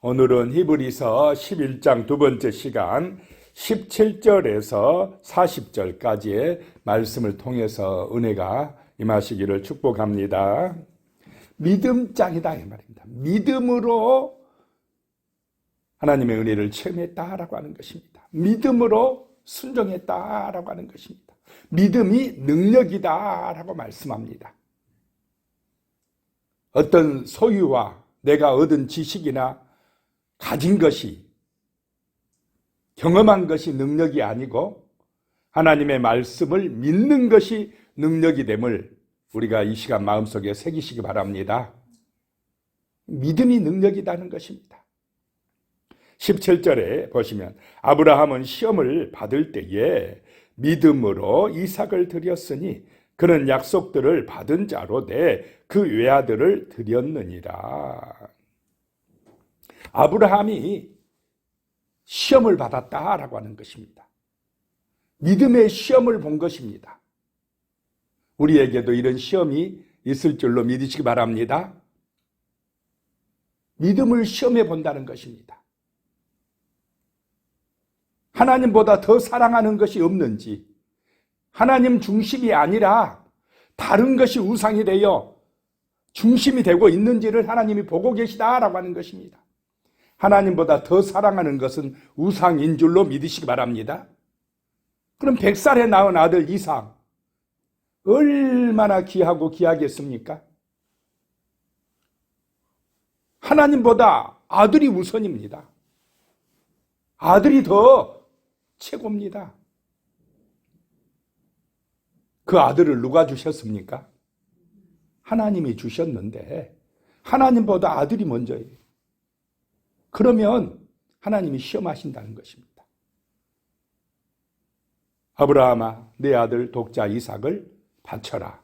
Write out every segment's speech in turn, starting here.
오늘은 히브리서 11장 두 번째 시간 17절에서 40절까지의 말씀을 통해서 은혜가 임하시기를 축복합니다. 믿음장이다 이 말입니다. 믿음으로 하나님의 은혜를 체험했다라고 하는 것입니다. 믿음으로 순종했다라고 하는 것입니다. 믿음이 능력이다라고 말씀합니다. 어떤 소유와 내가 얻은 지식이나 가진 것이, 경험한 것이 능력이 아니고 하나님의 말씀을 믿는 것이 능력이 됨을 우리가 이 시간 마음속에 새기시기 바랍니다. 믿음이 능력이라는 것입니다. 17절에 보시면 아브라함은 시험을 받을 때에 믿음으로 이삭을 드렸으니 그는 약속들을 받은 자로 돼 그 외아들을 드렸느니라. 아브라함이 시험을 받았다라고 하는 것입니다. 믿음의 시험을 본 것입니다. 우리에게도 이런 시험이 있을 줄로 믿으시기 바랍니다. 믿음을 시험해 본다는 것입니다. 하나님보다 더 사랑하는 것이 없는지, 하나님 중심이 아니라 다른 것이 우상이 되어 중심이 되고 있는지를 하나님이 보고 계시다라고 하는 것입니다. 하나님보다 더 사랑하는 것은 우상인 줄로 믿으시기 바랍니다. 그럼 100살에 낳은 아들 이삭, 얼마나 귀하고 귀하겠습니까? 하나님보다 아들이 우선입니다. 아들이 더 최고입니다. 그 아들을 누가 주셨습니까? 하나님이 주셨는데 하나님보다 아들이 먼저예요. 그러면 하나님이 시험하신다는 것입니다. 아브라함아, 내 아들 독자 이삭을 바쳐라.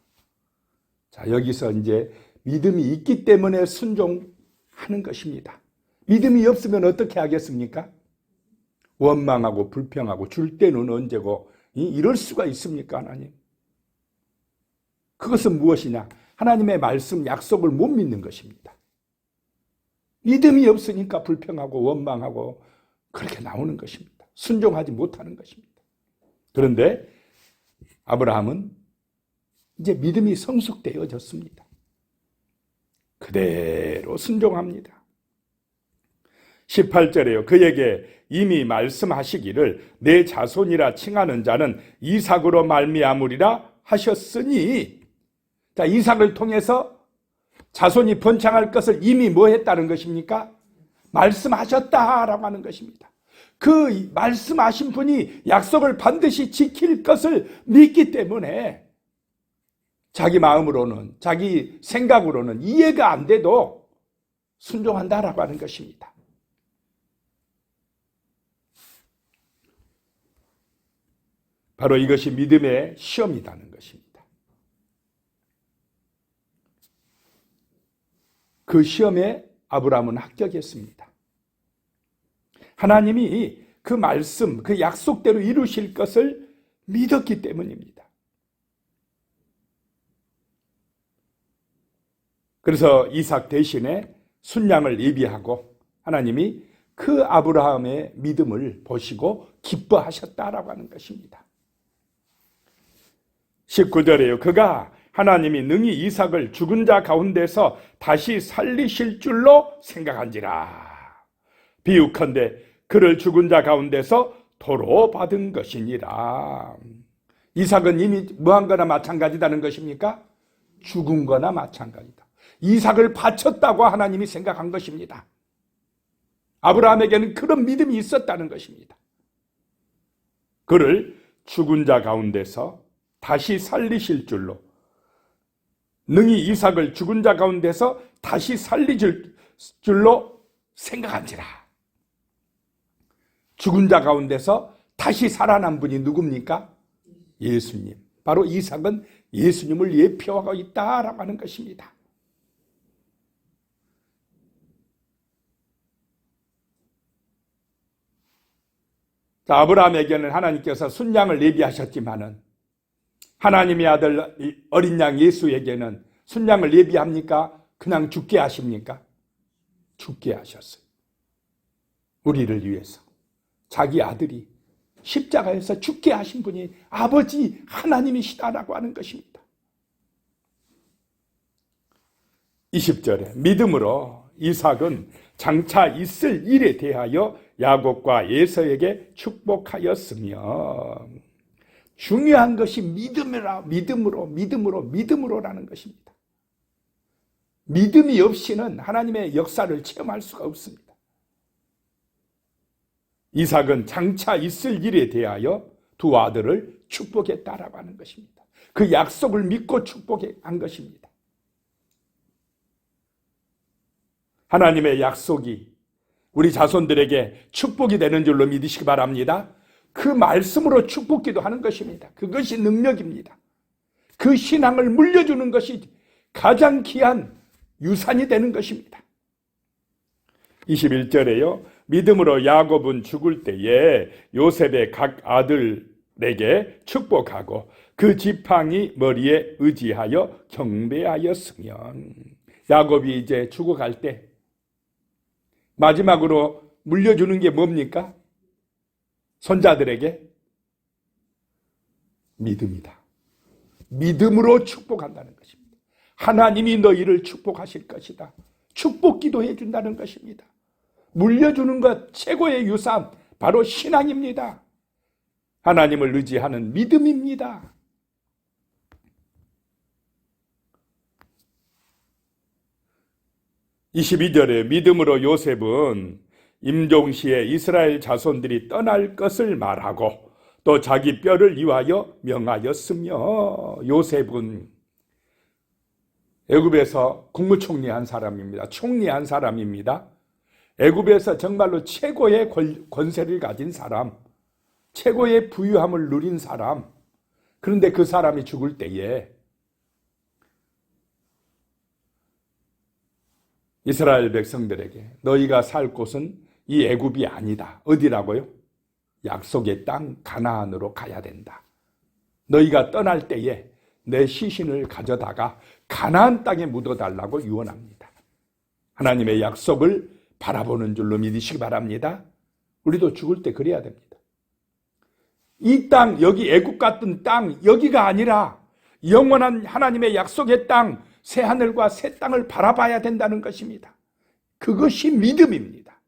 자, 여기서 이제 믿음이 있기 때문에 순종하는 것입니다. 믿음이 없으면 어떻게 하겠습니까? 원망하고 불평하고 줄 때는 언제고 이럴 수가 있습니까, 하나님? 그것은 무엇이냐? 하나님의 말씀, 약속을 못 믿는 것입니다. 믿음이 없으니까 불평하고 원망하고 그렇게 나오는 것입니다. 순종하지 못하는 것입니다. 그런데 아브라함은 이제 믿음이 성숙되어졌습니다. 그대로 순종합니다. 18절에요. 그에게 이미 말씀하시기를 내 자손이라 칭하는 자는 이삭으로 말미암으리라 하셨으니, 자, 이삭을 통해서 자손이 번창할 것을 이미 뭐 했다는 것입니까? 말씀하셨다라고 하는 것입니다. 그 말씀하신 분이 약속을 반드시 지킬 것을 믿기 때문에 자기 마음으로는, 자기 생각으로는 이해가 안 돼도 순종한다라고 하는 것입니다. 바로 이것이 믿음의 시험이라는 것입니다. 그 시험에 아브라함은 합격했습니다. 하나님이 그 말씀, 그 약속대로 이루실 것을 믿었기 때문입니다. 그래서 이삭 대신에 순양을 예비하고 하나님이 그 아브라함의 믿음을 보시고 기뻐하셨다라고 하는 것입니다. 19절에요. 그가 하나님이 능히 이삭을 죽은 자 가운데서 다시 살리실 줄로 생각한지라. 비유컨대 그를 죽은 자 가운데서 도로 받은 것이니라. 이삭은 이미 뭐한 거나 마찬가지다는 것입니까? 죽은 거나 마찬가지다. 이삭을 바쳤다고 하나님이 생각한 것입니다. 아브라함에게는 그런 믿음이 있었다는 것입니다. 그를 죽은 자 가운데서 다시 살리실 줄로, 능히 이삭을 죽은 자 가운데서 다시 살리실 줄로 생각한지라. 죽은 자 가운데서 다시 살아난 분이 누굽니까? 예수님. 바로 이삭은 예수님을 예표하고 있다라고 하는 것입니다. 자, 아브라함에게는 하나님께서 순양을 예비하셨지만은 하나님의 아들 어린 양 예수에게는 순양을 예비합니까? 그냥 죽게 하십니까? 죽게 하셨어요. 우리를 위해서 자기 아들이 십자가에서 죽게 하신 분이 아버지 하나님이시다라고 하는 것입니다. 20절에 믿음으로 이삭은 장차 있을 일에 대하여 야곱과 에서에게 축복하였으며, 중요한 것이 믿음으로라는 것입니다. 믿음이 없이는 하나님의 역사를 체험할 수가 없습니다. 이삭은 장차 있을 일에 대하여 두 아들을 축복했다라고 하는 것입니다. 그 약속을 믿고 축복한 것입니다. 하나님의 약속이 우리 자손들에게 축복이 되는 줄로 믿으시기 바랍니다. 그 말씀으로 축복기도 하는 것입니다. 그것이 능력입니다. 그 신앙을 물려주는 것이 가장 귀한 유산이 되는 것입니다. 21절에요. 믿음으로 야곱은 죽을 때에 요셉의 각 아들에게 축복하고 그 지팡이 머리에 의지하여 경배하였으며, 야곱이 이제 죽어갈 때 마지막으로 물려주는 게 뭡니까? 손자들에게 믿음이다. 믿음으로 축복한다는 것입니다. 하나님이 너희를 축복하실 것이다. 축복 기도해 준다는 것입니다. 물려주는 것 최고의 유산 바로 신앙입니다. 하나님을 의지하는 믿음입니다. (22절에) 믿음으로 요셉은 임종시에 이스라엘 자손들이 떠날 것을 말하고 또 자기 뼈를 위하여 명하였으며, 요셉은 애굽에서 국무총리한 사람입니다. 총리한 사람입니다. 애굽에서 정말로 최고의 권세를 가진 사람, 최고의 부유함을 누린 사람. 그런데 그 사람이 죽을 때에 이스라엘 백성들에게 너희가 살 곳은 이 애굽이 아니다. 어디라고요? 약속의 땅 가나안으로 가야 된다. 너희가 떠날 때에 내 시신을 가져다가 가나안 땅에 묻어달라고 유언합니다. 하나님의 약속을 바라보는 줄로 믿으시기 바랍니다. 우리도 죽을 때 그래야 됩니다. 이 땅, 여기 애굽 같은 땅, 여기가 아니라 영원한 하나님의 약속의 땅, 새 하늘과 새 땅을 바라봐야 된다는 것입니다. 그것이 믿음입니다.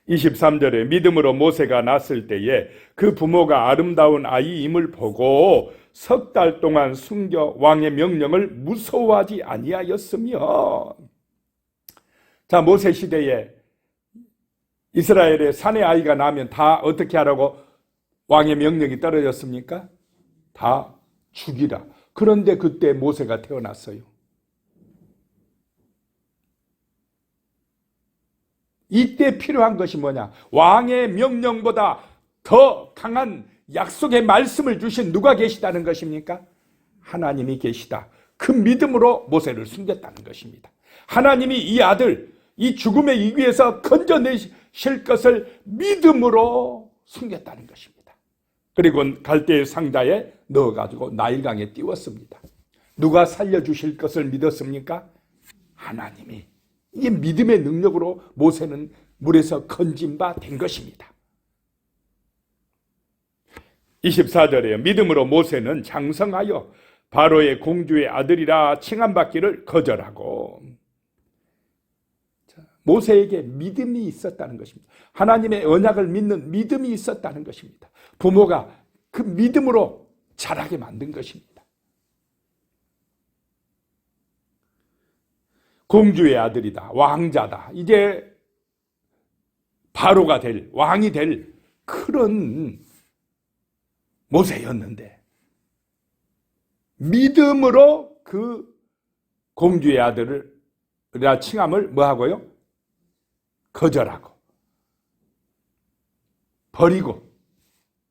23절에 믿음으로 모세가 낳았을 때에 그 부모가 아름다운 아이임을 보고 석 달 동안 숨겨 왕의 명령을 무서워하지 아니하였으며, 자, 모세 시대에 이스라엘의 사내 아이가 나면 다 어떻게 하라고 왕의 명령이 떨어졌습니까? 다 죽이라. 그런데 그때 모세가 태어났어요. 이때 필요한 것이 뭐냐? 왕의 명령보다 더 강한 약속의 말씀을 주신 누가 계시다는 것입니까? 하나님이 계시다. 그 믿음으로 모세를 숨겼다는 것입니다. 하나님이 이 아들, 이 죽음의 이귀에서 건져내실 것을 믿음으로 숨겼다는 것입니다. 그리고 갈대의 상자에 넣어가지고 나일강에 띄웠습니다. 누가 살려주실 것을 믿었습니까? 하나님이. 이게 믿음의 능력으로 모세는 물에서 건진 바 된 것입니다. 24절에 믿음으로 모세는 장성하여 바로의 공주의 아들이라 칭함받기를 거절하고, 모세에게 믿음이 있었다는 것입니다. 하나님의 언약을 믿는 믿음이 있었다는 것입니다. 부모가 그 믿음으로 자라게 만든 것입니다. 공주의 아들이다. 왕자다. 이제 바로가 될, 왕이 될 그런 모세였는데 믿음으로 그 공주의 아들이라 칭함을 뭐하고요? 거절하고 버리고.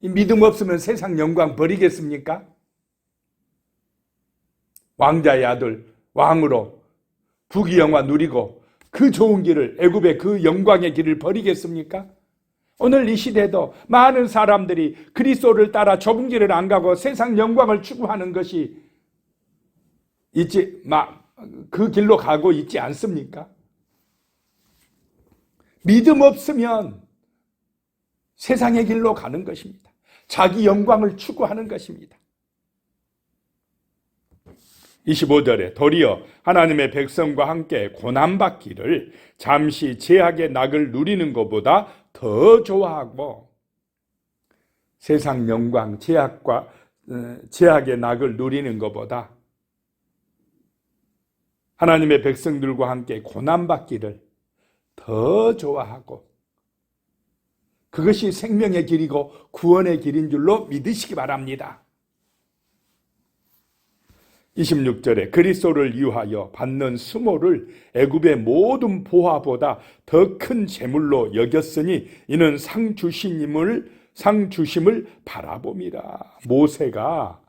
이 믿음 없으면 세상 영광 버리겠습니까? 왕자의 아들, 왕으로 부귀영화 누리고 그 좋은 길을, 애굽의 그 영광의 길을 버리겠습니까? 오늘 이 시대도 많은 사람들이 그리스도를 따라 좁은 길을 안 가고 세상 영광을 추구하는 것이 그 길로 가고 있지 않습니까? 믿음 없으면 세상의 길로 가는 것입니다. 자기 영광을 추구하는 것입니다. 25절에 도리어 하나님의 백성과 함께 고난받기를 잠시 죄악의 낙을 누리는 것보다 더 좋아하고, 세상 영광, 죄악의 낙을 누리는 것보다 하나님의 백성들과 함께 고난받기를 더 좋아하고, 그것이 생명의 길이고 구원의 길인 줄로 믿으시기 바랍니다. 26절에 그리스도를 위하여 받는 수모를 애굽의 모든 보화보다 더 큰 재물로 여겼으니 이는 상 주심을 바라봄이라. 모세가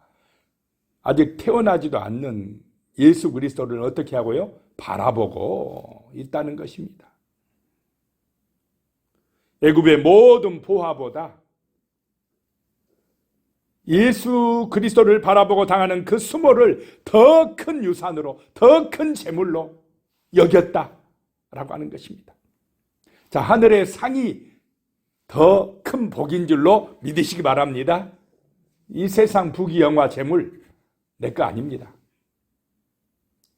아직 태어나지도 않는 예수 그리스도를 어떻게 하고요? 바라보고 있다는 것입니다. 애굽의 모든 보화보다 예수 그리스도를 바라보고 당하는 그 수모를 더 큰 유산으로, 더 큰 재물로 여겼다라고 하는 것입니다. 자, 하늘의 상이 더 큰 복인 줄로 믿으시기 바랍니다. 이 세상 부귀영화 재물 내 거 아닙니다.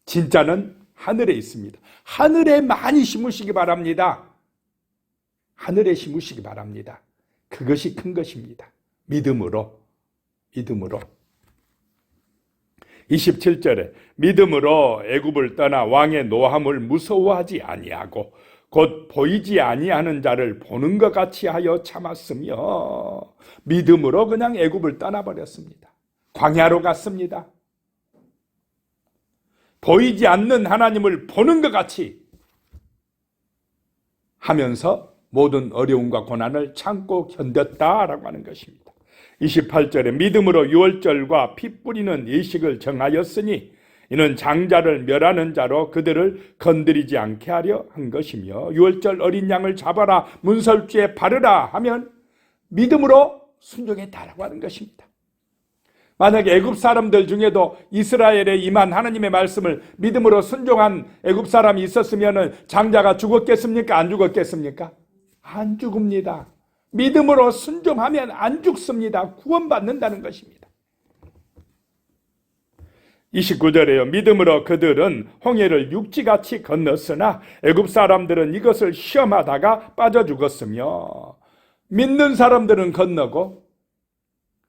진짜는 하늘에 있습니다. 하늘에 많이 심으시기 바랍니다. 하늘에 심으시기 바랍니다. 그것이 큰 것입니다. 믿음으로. 27절에 믿음으로 애굽을 떠나 왕의 노함을 무서워하지 아니하고 곧 보이지 아니하는 자를 보는 것 같이 하여 참았으며, 믿음으로 그냥 애굽을 떠나버렸습니다. 광야로 갔습니다. 보이지 않는 하나님을 보는 것 같이 하면서 모든 어려움과 고난을 참고 견뎠다라고 하는 것입니다. 28절에 믿음으로 유월절과 피 뿌리는 예식을 정하였으니 이는 장자를 멸하는 자로 그들을 건드리지 않게 하려 한 것이며, 유월절 어린 양을 잡아라 문설주에 바르라 하면 믿음으로 순종했다라고 하는 것입니다. 만약에 애굽 사람들 중에도 이스라엘에 임한 하나님의 말씀을 믿음으로 순종한 애굽 사람이 있었으면 장자가 죽었겠습니까? 안 죽었겠습니까? 안 죽습니다. 믿음으로 순종하면 안 죽습니다. 구원받는다는 것입니다. 29절에요. 믿음으로 그들은 홍해를 육지같이 건넜으나 애굽 사람들은 이것을 시험하다가 빠져 죽었으며, 믿는 사람들은 건너고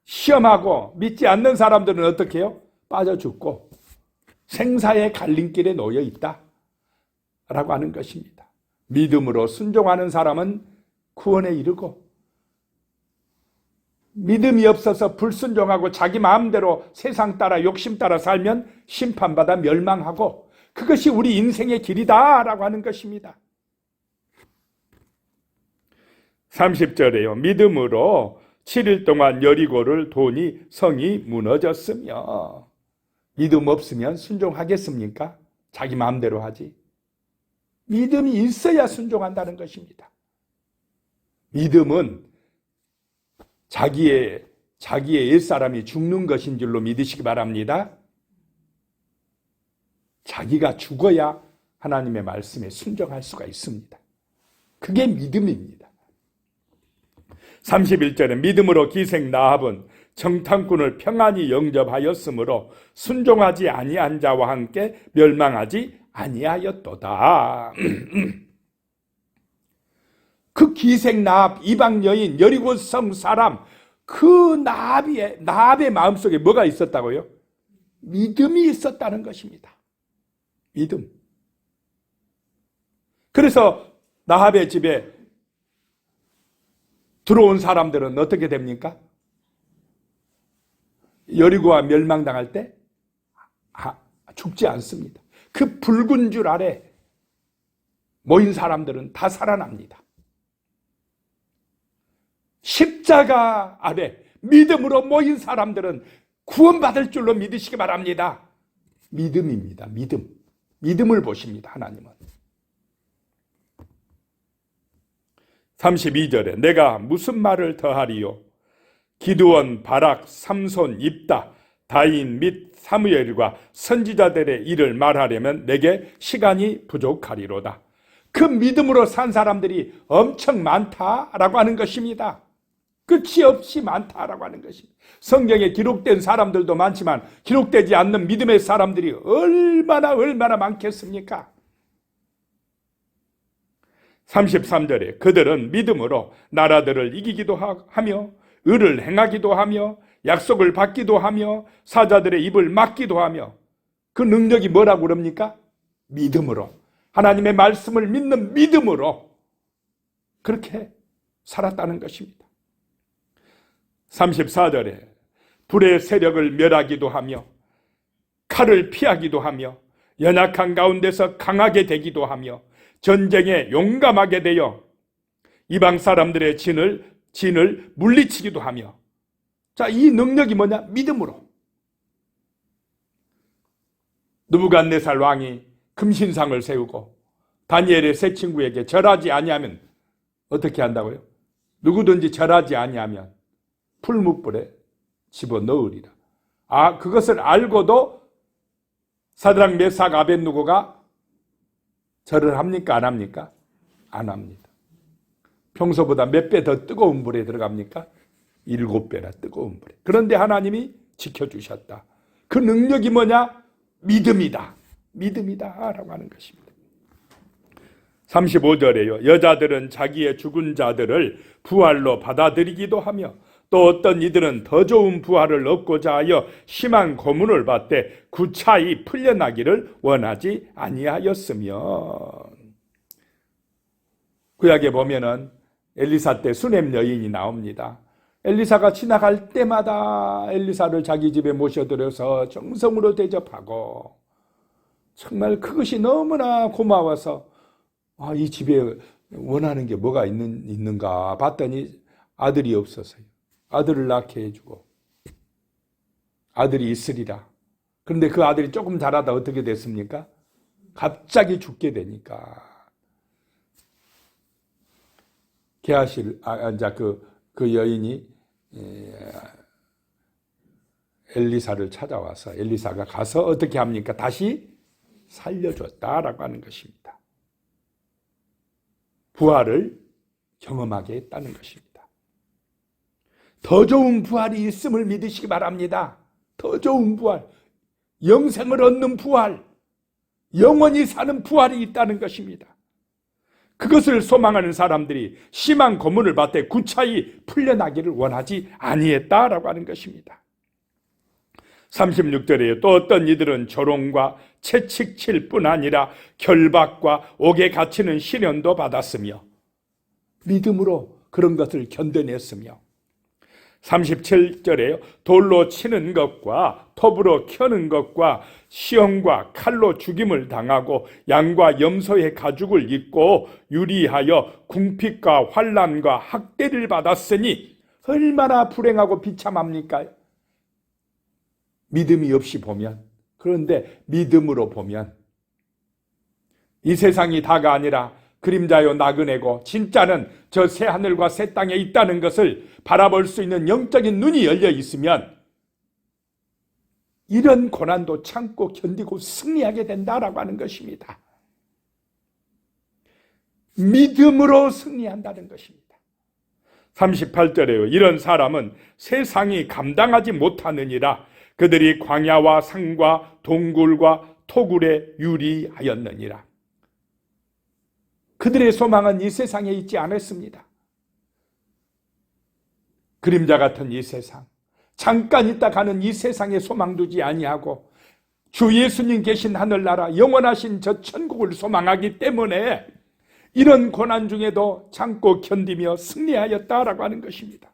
시험하고 믿지 않는 사람들은 어떻게 해요? 빠져 죽고 생사의 갈림길에 놓여 있다 라고 하는 것입니다. 믿음으로 순종하는 사람은 구원에 이르고, 믿음이 없어서 불순종하고 자기 마음대로 세상 따라 욕심 따라 살면 심판받아 멸망하고, 그것이 우리 인생의 길이다라고 하는 것입니다. 30절에요. 믿음으로 7일 동안 여리고를 도니 성이 무너졌으며, 믿음 없으면 순종하겠습니까? 자기 마음대로 하지. 믿음이 있어야 순종한다는 것입니다. 믿음은 자기의 옛사람이 죽는 것인 줄로 믿으시기 바랍니다. 자기가 죽어야 하나님의 말씀에 순종할 수가 있습니다. 그게 믿음입니다. 31절에 믿음으로 기생 라합은 정탐꾼을 평안히 영접하였으므로 순종하지 아니한 자와 함께 멸망하지 아니하였도다. 그 기생 라합, 이방 여인, 여리고 성 사람, 그 라합의 마음속에 뭐가 있었다고요? 믿음이 있었다는 것입니다. 믿음. 그래서 라합의 집에 들어온 사람들은 어떻게 됩니까? 여리고가 멸망당할 때 죽지 않습니다. 그 붉은 줄 아래 모인 사람들은 다 살아납니다. 십자가 아래 믿음으로 모인 사람들은 구원받을 줄로 믿으시기 바랍니다. 믿음입니다. 믿음을 보십니다. 하나님은. 32절에 내가 무슨 말을 더하리요? 기드온, 바락, 삼손, 입다, 다인 및 사무엘과 선지자들의 일을 말하려면 내게 시간이 부족하리로다. 그 믿음으로 산 사람들이 엄청 많다라고 하는 것입니다. 끝이 없이 많다라고 하는 것입니다. 성경에 기록된 사람들도 많지만 기록되지 않는 믿음의 사람들이 얼마나 많겠습니까? 33절에 그들은 믿음으로 나라들을 이기기도 하며 의를 행하기도 하며 약속을 받기도 하며 사자들의 입을 막기도 하며, 그 능력이 뭐라고 그럽니까? 믿음으로, 하나님의 말씀을 믿는 믿음으로 그렇게 살았다는 것입니다. 34절에 불의 세력을 멸하기도 하며 칼을 피하기도 하며 연약한 가운데서 강하게 되기도 하며 전쟁에 용감하게 되어 이방 사람들의 진을 물리치기도 하며. 자, 이 능력이 뭐냐? 믿음으로. 느부갓네살 왕이 금신상을 세우고 다니엘의 세 친구에게 절하지 아니하면 어떻게 한다고요? 누구든지 절하지 아니하면 풀무불에 집어넣으리라. 그것을 알고도 사드락 메삭 아벳느고가 절을 합니까? 안 합니까? 안 합니다. 평소보다 몇 배 더 뜨거운 불에 들어갑니까? 7배나 뜨거운 불에. 그런데 하나님이 지켜주셨다. 그 능력이 뭐냐? 믿음이다. 믿음이다 라고 하는 것입니다. 35절에요. 여자들은 자기의 죽은 자들을 부활로 받아들이기도 하며 또 어떤 이들은 더 좋은 부활을 얻고자 하여 심한 고문을 받되 구차히 풀려나기를 원하지 아니하였으며. 구약에 보면은 엘리사 때 수넴 여인이 나옵니다. 엘리사가 지나갈 때마다 엘리사를 자기 집에 모셔들여서 정성으로 대접하고 정말 그것이 너무나 고마워서 이 집에 원하는 게 뭐가 있는가 봤더니 아들이 없어서요. 아들을 낳게 해주고 아들이 있으리라. 그런데 그 아들이 조금 자라다 어떻게 됐습니까? 갑자기 죽게 되니까 게하실 그 여인이 엘리사를 찾아와서 엘리사가 가서 어떻게 합니까? 다시 살려줬다라고 하는 것입니다. 부활을 경험하게 했다는 것입니다. 더 좋은 부활이 있음을 믿으시기 바랍니다. 더 좋은 부활, 영생을 얻는 부활, 영원히 사는 부활이 있다는 것입니다. 그것을 소망하는 사람들이 심한 고문을 받되 구차히 풀려나기를 원하지 아니했다라고 하는 것입니다. 36절에 또 어떤 이들은 조롱과 채찍칠 뿐 아니라 결박과 옥에 갇히는 시련도 받았으며 믿음으로 그런 것을 견뎌냈으며. 37절에요. 돌로 치는 것과 톱으로 켜는 것과 시험과 칼로 죽임을 당하고 양과 염소의 가죽을 입고 유리하여 궁핍과 환난과 학대를 받았으니 얼마나 불행하고 비참합니까? 믿음이 없이 보면. 그런데 믿음으로 보면 이 세상이 다가 아니라 그림자요 나그네고 진짜는 저 새 하늘과 새 땅에 있다는 것을 바라볼 수 있는 영적인 눈이 열려 있으면 이런 고난도 참고 견디고 승리하게 된다라고 하는 것입니다. 믿음으로 승리한다는 것입니다. 38절에요. 이런 사람은 세상이 감당하지 못하느니라. 그들이 광야와 산과 동굴과 토굴에 유리하였느니라. 그들의 소망은 이 세상에 있지 않았습니다. 그림자 같은 이 세상, 잠깐 있다 가는 이 세상에 소망 두지 아니하고 주 예수님 계신 하늘나라 영원하신 저 천국을 소망하기 때문에 이런 고난 중에도 참고 견디며 승리하였다라고 하는 것입니다.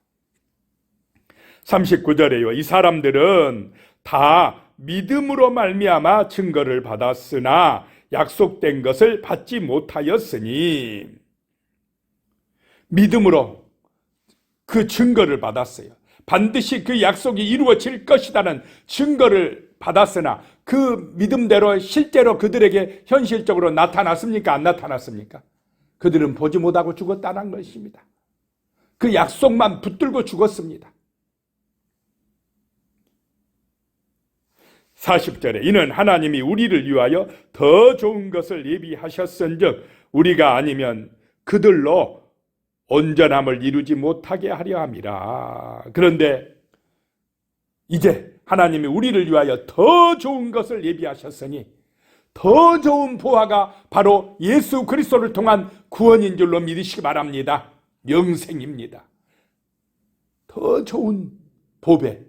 39절에요. 이 사람들은 다 믿음으로 말미암아 증거를 받았으나 약속된 것을 받지 못하였으니, 믿음으로 그 증거를 받았어요. 반드시 그 약속이 이루어질 것이라는 증거를 받았으나 그 믿음대로 실제로 그들에게 현실적으로 나타났습니까? 안 나타났습니까? 그들은 보지 못하고 죽었다는 것입니다. 그 약속만 붙들고 죽었습니다. 40절에 이는 하나님이 우리를 위하여 더 좋은 것을 예비하셨은즉 우리가 아니면 그들로 온전함을 이루지 못하게 하려 함이라. 그런데 이제 하나님이 우리를 위하여 더 좋은 것을 예비하셨으니 더 좋은 보화가 바로 예수 그리스도를 통한 구원인 줄로 믿으시기 바랍니다. 영생입니다. 더 좋은 보배,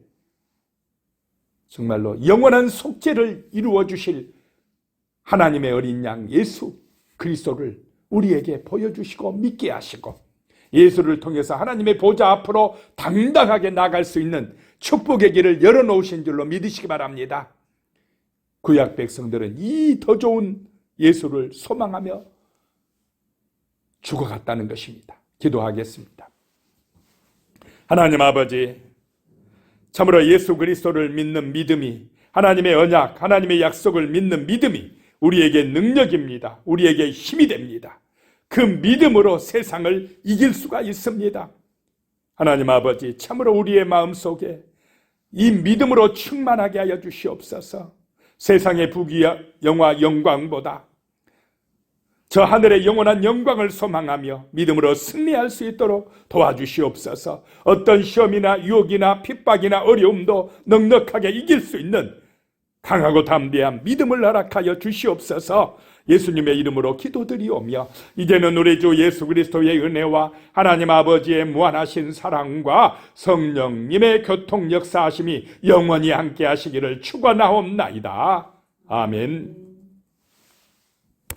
정말로 영원한 속죄를 이루어 주실 하나님의 어린 양 예수 그리스도를 우리에게 보여주시고 믿게 하시고, 예수를 통해서 하나님의 보좌 앞으로 당당하게 나갈 수 있는 축복의 길을 열어놓으신 줄로 믿으시기 바랍니다. 구약 백성들은 이 더 좋은 예수를 소망하며 죽어갔다는 것입니다. 기도하겠습니다. 하나님 아버지, 참으로 예수 그리스도를 믿는 믿음이, 하나님의 언약, 하나님의 약속을 믿는 믿음이 우리에게 능력입니다. 우리에게 힘이 됩니다. 그 믿음으로 세상을 이길 수가 있습니다. 하나님 아버지, 참으로 우리의 마음속에 이 믿음으로 충만하게 하여 주시옵소서. 세상의 부귀와 영광보다 저 하늘의 영원한 영광을 소망하며 믿음으로 승리할 수 있도록 도와주시옵소서. 어떤 시험이나 유혹이나 핍박이나 어려움도 넉넉하게 이길 수 있는 강하고 담대한 믿음을 허락하여 주시옵소서. 예수님의 이름으로 기도드리오며, 이제는 우리 주 예수 그리스도의 은혜와 하나님 아버지의 무한하신 사랑과 성령님의 교통 역사하심이 영원히 함께 하시기를 축원하옵나이다. 아멘.